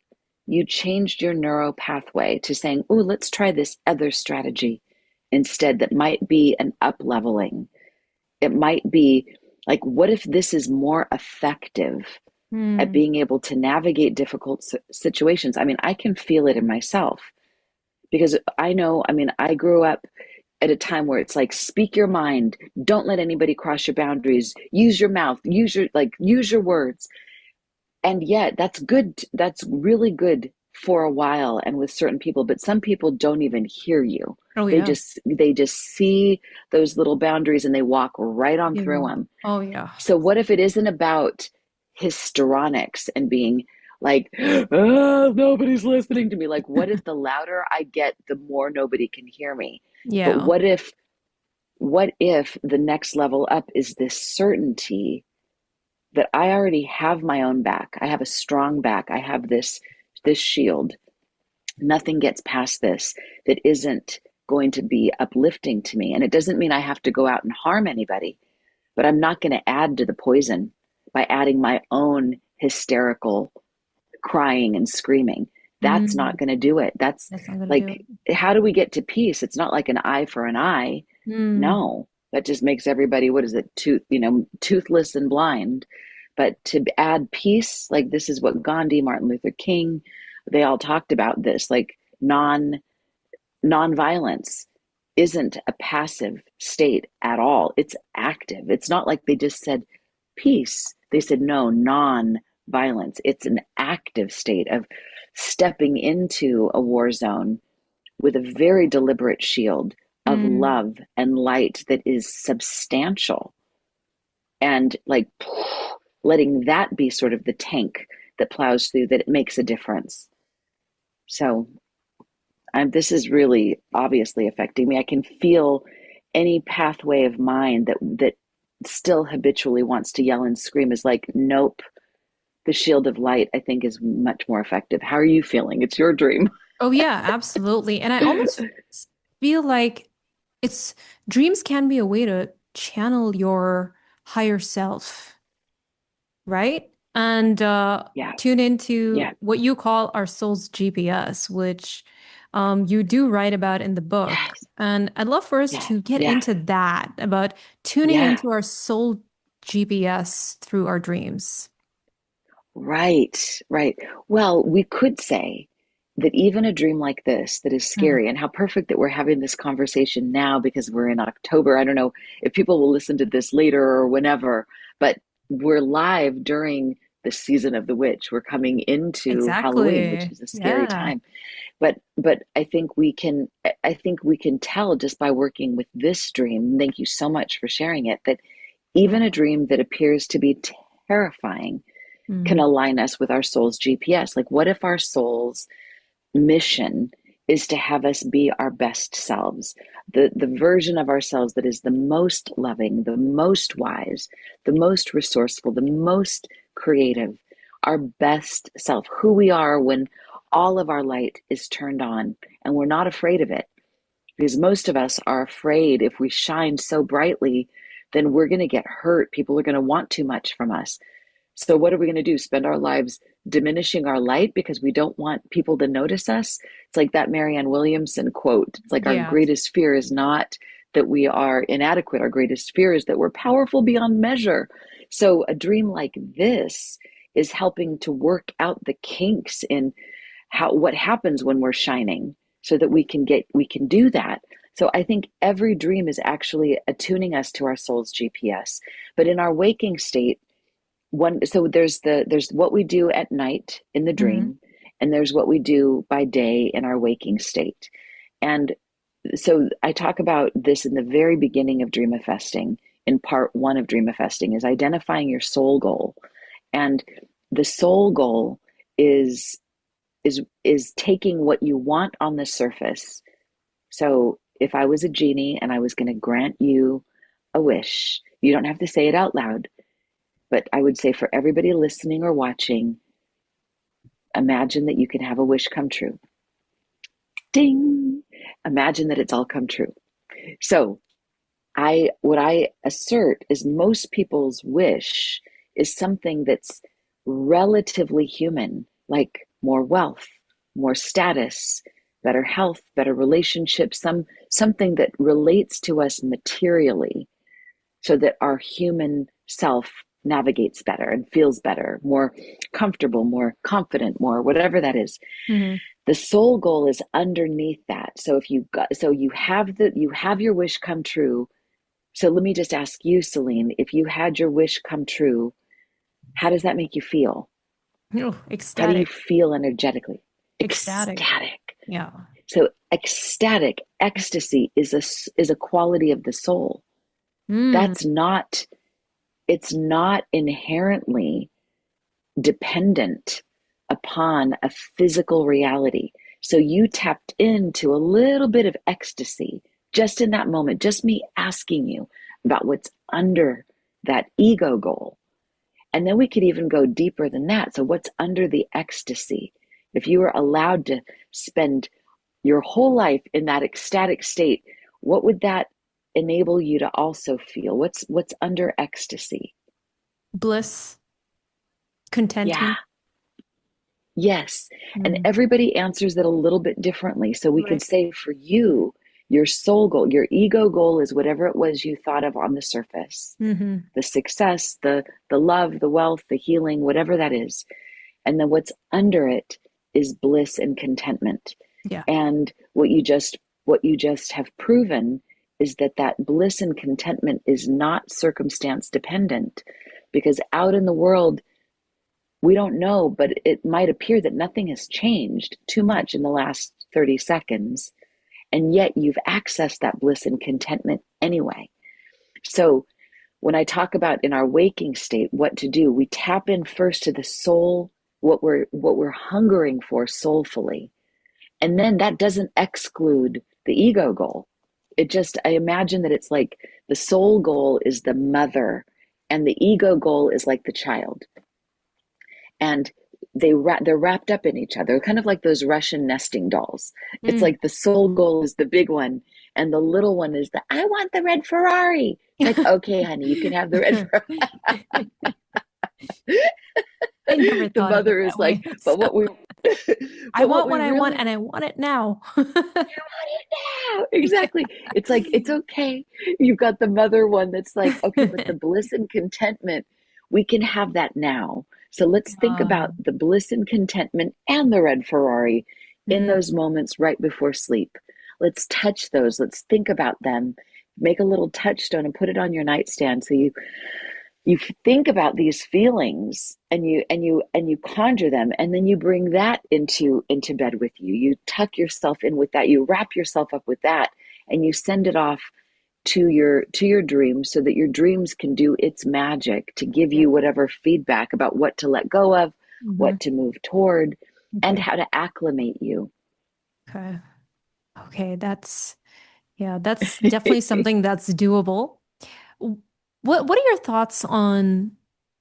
You changed your neuro pathway to saying, oh, let's try this other strategy instead that might be an up leveling. It might be like, what if this is more effective at Mm. being able to navigate difficult situations? I mean, I can feel it in myself because I know, I mean, I grew up at a time where it's like, speak your mind, don't let anybody cross your boundaries, use your mouth, use your words. And yet that's good, that's really good for a while and with certain people, but some people don't even hear you. Oh they yeah. just they just see those little boundaries and they walk right on Give through up. them. Oh yeah. So what if it isn't about histrionics and being like, oh, nobody's listening to me? Like, what if the louder I get, the more nobody can hear me? But Yeah. what if the next level up is this certainty that I already have my own back. I have a strong back. I have this shield. Nothing gets past this that isn't going to be uplifting to me. And it doesn't mean I have to go out and harm anybody, but I'm not going to add to the poison by adding my own hysterical crying and screaming. That's not Mm. going to do it. That's That's not gonna do like, how do we get to peace? It's not like an eye for an eye. it. Mm. No, that just makes everybody, what is it, toothless and blind. But to add peace, like this is what Gandhi, Martin Luther King, they all talked about this, like nonviolence isn't a passive state at all. It's active. It's not like they just said peace. They said no, non-violence. It's an active state of stepping into a war zone with a very deliberate shield of Mm. love and light that is substantial and like letting that be sort of the tank that plows through that it makes a difference. So this is really obviously affecting me. I can feel any pathway of mine that still habitually wants to yell and scream is like, nope. The shield of light, I think, is much more effective. How are you feeling? It's your dream. Oh yeah, absolutely. And I almost feel like it's dreams can be a way to channel your higher self, right? And Yeah, tune into yeah, what you call our soul's GPS, which you do write about in the book. yes, And I'd love for us yeah, to get yeah, into that, about tuning yeah. into our soul GPS through our dreams. Right, right. Well, we could say that even a dream like this that is Mm. scary, and how perfect that we're having this conversation now because we're in October. I don't know if people will listen to this later or whenever, but we're live during the season of the witch. We're coming into Halloween, which Exactly. is a scary Yeah. time. But I think we can tell just by working with this dream. Thank you so much for sharing it. That even a dream that appears to be terrifying can Mm. align us with our soul's GPS. Like, what if our soul's mission is to have us be our best selves, the version of ourselves that is the most loving, the most wise, the most resourceful, the most creative, our best self, who we are when all of our light is turned on, and we're not afraid of it. Because most of us are afraid if we shine so brightly, then we're going to get hurt. People are going to want too much from us. So what are we going to do? Spend our lives diminishing our light because we don't want people to notice us? It's like that Marianne Williamson quote. It's like our Yeah. greatest fear is not that we are inadequate. Our greatest fear is that we're powerful beyond measure. So a dream like this is helping to work out the kinks in what happens when we're shining so that we can do that. So I think every dream is actually attuning us to our soul's GPS. But in our waking state, so there's what we do at night in the Mm. dream, and there's what we do by day in our waking state. And so I talk about this in the very beginning of Dreamifesting. In part one of Dreamifesting is identifying your soul goal. And the soul goal is is taking what you want on the surface. So if I was a genie and I was going to grant you a wish, you don't have to say it out loud, but I would say for everybody listening or watching, imagine that you can have a wish come true. Ding! Imagine that it's all come true. So what I assert is most people's wish is something that's relatively human, like more wealth, more status, better health, better relationships, something that relates to us materially so that our human self navigates better and feels better, more comfortable, more confident, more whatever that is. Mm. The soul goal is underneath that. So you have your wish come true. So let me just ask you, Celine, if you had your wish come true, how does that make you feel? Oh, How do you ecstatic. feel energetically? Ecstatic. Ecstatic. Yeah. So ecstatic, ecstasy is a quality of the soul. Mm. That's not It's not inherently dependent upon a physical reality. So you tapped into a little bit of ecstasy just in that moment, just me asking you about what's under that ego goal. And then we could even go deeper than that. So, what's under the ecstasy? If you were allowed to spend your whole life in that ecstatic state, what would that enable you to also feel? What's under ecstasy? Bliss, Yeah. contentment. Yes. And Mm. everybody answers that a little bit differently. So we can Right. say for you, your soul goal, your ego goal is whatever it was you thought of on the surface. Mm-hmm. The success, the love, the wealth, the healing, whatever that is. And then what's under it is bliss and contentment. Yeah. And what you just have proven is that bliss and contentment is not circumstance dependent, because out in the world we don't know, but it might appear that nothing has changed too much in the last 30 seconds. And yet you've accessed that bliss and contentment anyway. So when I talk about in our waking state, what to do, we tap in first to the soul, what we're hungering for soulfully. And then that doesn't exclude the ego goal. I imagine that it's like the soul goal is the mother and the ego goal is like the child, and they're wrapped up in each other, kind of like those Russian nesting dolls. It's Mm. like the soul goal is the big one, and the little one is the I want the red Ferrari. It's like, okay, honey, you can have the red Ferrari. I never The thought of it mother is that like, way. but So I but what want we what I want really and I want it now. Yeah. exactly. It's like, it's okay. You've got the mother one that's like, okay, but the bliss and contentment, we can have that now. So let's think about God. the bliss and contentment and the red Ferrari in Mm-hmm. those moments right before sleep. Let's touch those. Let's think about them. Make a little touchstone and put it on your nightstand so you think about these feelings and you conjure them, and then you bring that into bed with you. You tuck yourself in with that. You wrap yourself up with that, and you send it off to your dreams so that your dreams can do its magic to give Yeah. you whatever feedback about what to let go of, Mm-hmm. what to move toward, and Okay. how to acclimate you. Okay. Okay. That's definitely something that's doable. W- what are your thoughts on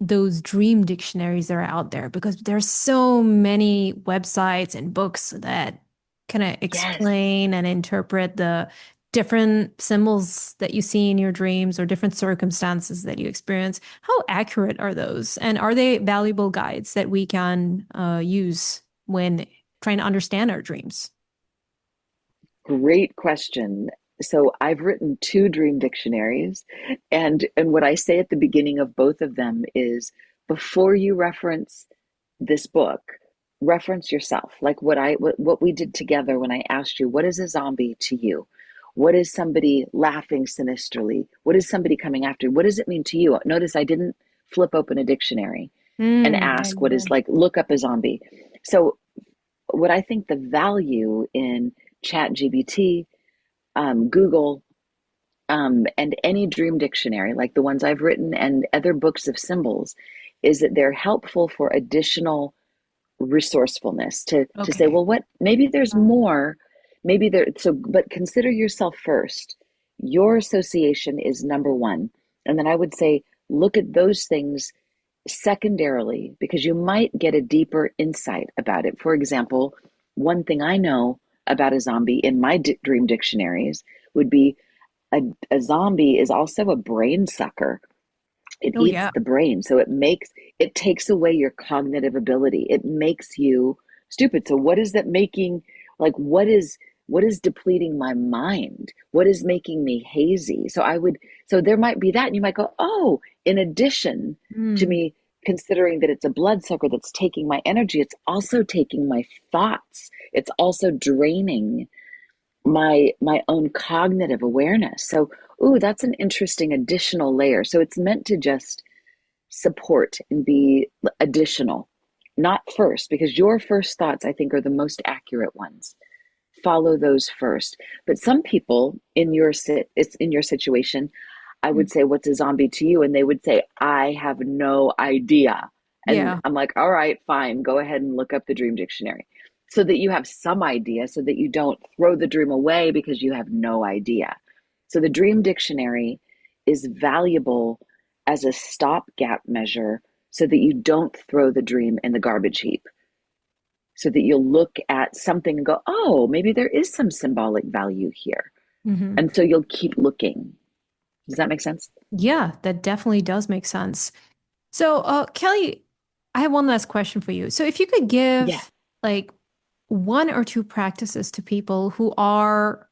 those dream dictionaries that are out there? Because there's so many websites and books that kind of Yes. explain and interpret the different symbols that you see in your dreams or different circumstances that you experience. How accurate are those? And are they valuable guides that we can use when trying to understand our dreams? Great question. So I've written two dream dictionaries, and what I say at the beginning of both of them is before you reference this book, reference yourself. Like what we did together when I asked you, what is a zombie to you? What is somebody laughing sinisterly? What is somebody coming after you? What does it mean to you? Notice I didn't flip open a dictionary and Yeah, ask you what is, did. like, look up a zombie. So what I think the value in Chat GBT, Google, and any dream dictionary, like the ones I've written and other books of symbols, is that they're helpful for additional resourcefulness to say, Okay. well, what, maybe there's more, maybe there, so, but consider yourself first. Your association is number one. And then I would say, look at those things secondarily, because you might get a deeper insight about it. For example, one thing I know about a zombie in my dream dictionaries would be a zombie is also a brain sucker. It Oh, eats yeah. the brain, so it takes away your cognitive ability. It makes you stupid. So what is that making, like, what is depleting my mind? What is making me hazy? So there might be that, and you might go, oh, in addition to Mm, me considering that it's a bloodsucker that's taking my energy, it's also taking my thoughts. It's also draining my own cognitive awareness. So, ooh, that's an interesting additional layer. So it's meant to just support and be additional, not first, because your first thoughts, I think, are the most accurate ones. Follow those first. But some people it's in your situation, I mm, would say, what's a zombie to you? And they would say, I have no idea. And yeah. I'm like, all right, fine, go ahead and look up the dream dictionary so that you have some idea, so that you don't throw the dream away because you have no idea. So the dream dictionary is valuable as a stopgap measure so that you don't throw the dream in the garbage heap, so that you'll look at something and go, oh, maybe there is some symbolic value here. Hmm. And so you'll keep looking. Does that make sense? Yeah, that definitely does make sense. So, Kelly, I have one last question for you. So, if you could Yeah. give like one or two practices to people who are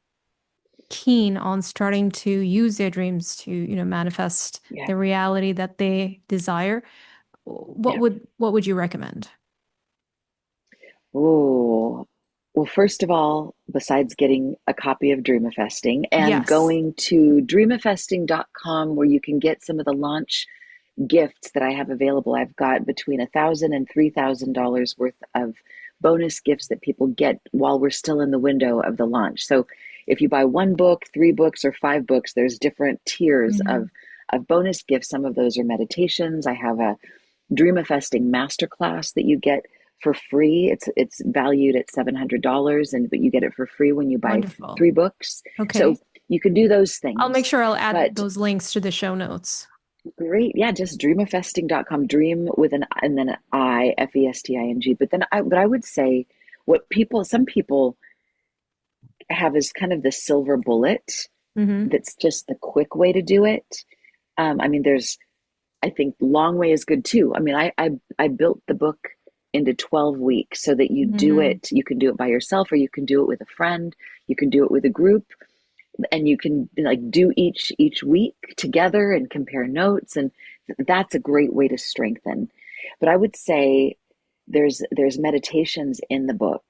keen on starting to use their dreams to, manifest Yeah. the reality that they desire, Yeah. what would you recommend? Oh, well, first of all, besides getting a copy of Dreamifesting and Yes. going to dreamifesting.com, where you can get some of the launch gifts that I have available. I've got between $1,000 and $3,000 worth of bonus gifts that people get while we're still in the window of the launch. So if you buy one book, three books, or five books, there's different tiers Hmm. of bonus gifts. Some of those are meditations. I have a Dreamifesting masterclass that you get for free. It's valued at $700, and but you get it for free when you buy Wonderful. three books. So Okay. you can do those I'll make things. sure I'll add But those links to the show notes. great. Yeah, just dreamifesting.com, dream with an and then an I, FESTING. But I would say some people have is kind of the silver bullet Hmm. that's just the quick way to do it. I mean, I think long way is good too. I mean, I built the book into 12 weeks so that Hmm. you can do it by yourself, or you can do it with a friend, you can do it with a group, and you can, like, do each week together and compare notes, and that's a great way to strengthen. But I would say there's meditations in the book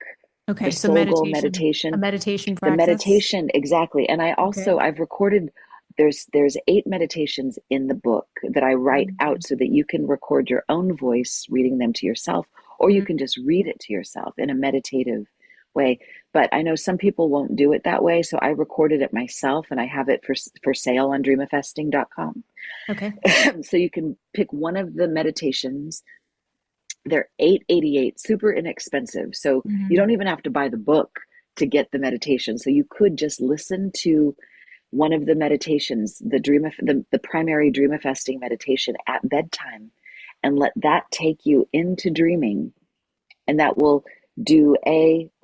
Okay, the so soul goal meditation, a meditation, meditation the practice. meditation, exactly. And Okay. I've recorded, there's 8 meditations in the book that I write out Mm, so that you can record your own voice reading them to yourself, or you mm, can just read it to yourself in a meditative way. But I know some people won't do it that way, so I recorded it myself and I have it for sale on dreamifesting.com. okay. So you can pick one of the meditations. They're 888, super inexpensive. So you Hmm. don't even have to buy the book to get the meditation. So you could just listen to one of the meditations, the primary dreamifesting meditation at bedtime, and let that take you into dreaming. And that will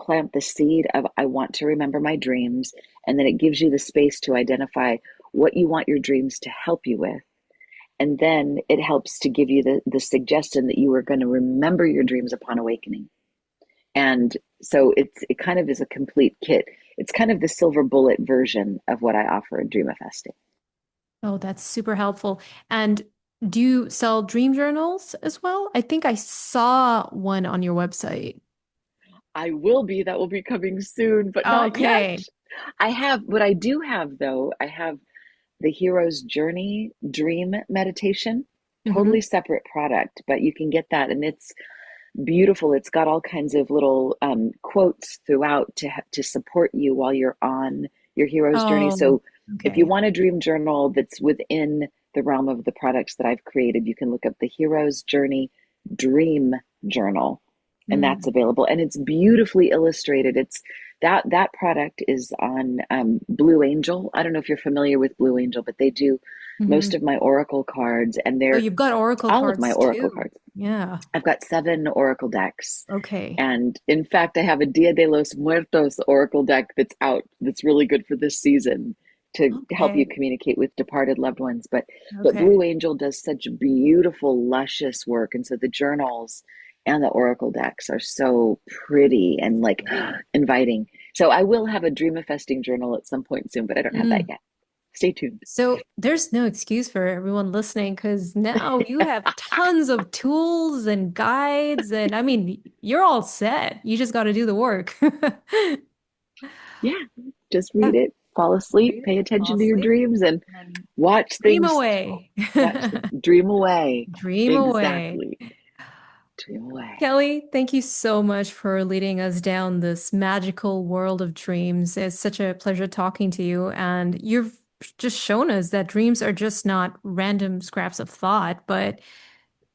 plant the seed of I want to remember my dreams. And then it gives you the space to identify what you want your dreams to help you with. And then it helps to give you the suggestion that you are going to remember your dreams upon awakening. And so it kind of is a complete kit. It's kind of the silver bullet version of what I offer at Dreamifesting. Oh, that's super helpful. And do you sell dream journals as well? I think I saw one on your website. That will be coming soon, but not yet. Okay. What I do have though, I have the Hero's Journey Dream Meditation, totally Hmm. separate product, but you can get that and it's beautiful. It's got all kinds of little quotes throughout to support you while you're on your hero's journey. Oh, So if you okay. want a dream journal that's within the realm of the products that I've created, you can look up the Hero's Journey Dream Journal, and that's Mm. available. And it's beautifully illustrated. It's that product is on Blue Angel. I don't know if you're familiar with Blue Angel, but they do most Hmm. of my oracle cards, and Oh, they're you've got Oracle all of my cards oracle too. cards. Yeah. I've got 7 oracle decks. Okay. And in fact, I have a Dia de los Muertos oracle deck that's out that's really good for this season to help you Okay. communicate with departed loved ones. But Okay. Blue Angel does such beautiful, luscious work. And so the journals and the oracle decks are so pretty and like inviting. So I will have a Dreamifesting journal at some point soon, but I don't have that Mm. yet. Stay tuned. So there's no excuse for everyone listening because now you have tons of tools and guides, and I mean, you're all set. You just got to do the work. Yeah, just Yeah. read it, fall asleep, Read it, pay fall attention to your asleep, dreams, and and watch dream things, away. dream away. Dream away. Exactly. Dream away. Kelly, thank you so much for leading us down this magical world of dreams. It's such a pleasure talking to you. And you've just shown us that dreams are just not random scraps of thought, but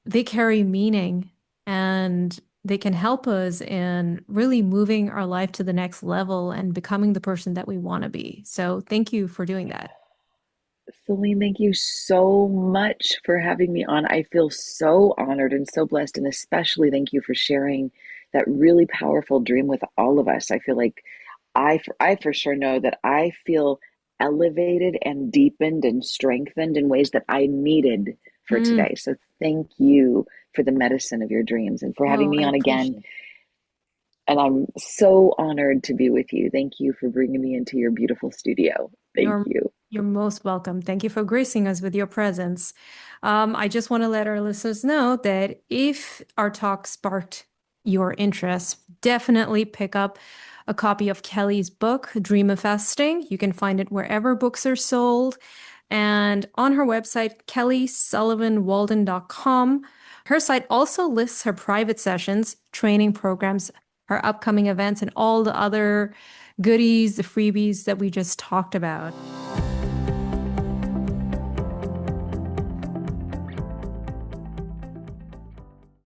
they carry meaning and they can help us in really moving our life to the next level and becoming the person that we want to be. So thank you for doing that. Celine, thank you so much for having me on. I feel so honored and so blessed, and especially thank you for sharing that really powerful dream with all of us. I feel like I for sure know that I feel elevated and deepened and strengthened in ways that I needed for Mm. today. So thank you for the medicine of your dreams and for having Oh, me I on again. appreciate it. And I'm so honored to be with you. Thank you for bringing me into your beautiful studio. Thank You're you. you're most welcome. Thank you for gracing us with your presence. I just want to let our listeners know that if our talk sparked your interest, definitely pick up a copy of Kelly's book, Dreamifesting. You can find it wherever books are sold. And on her website, kellysullivanwalden.com. Her site also lists her private sessions, training programs, her upcoming events, and all the other goodies, the freebies that we just talked about.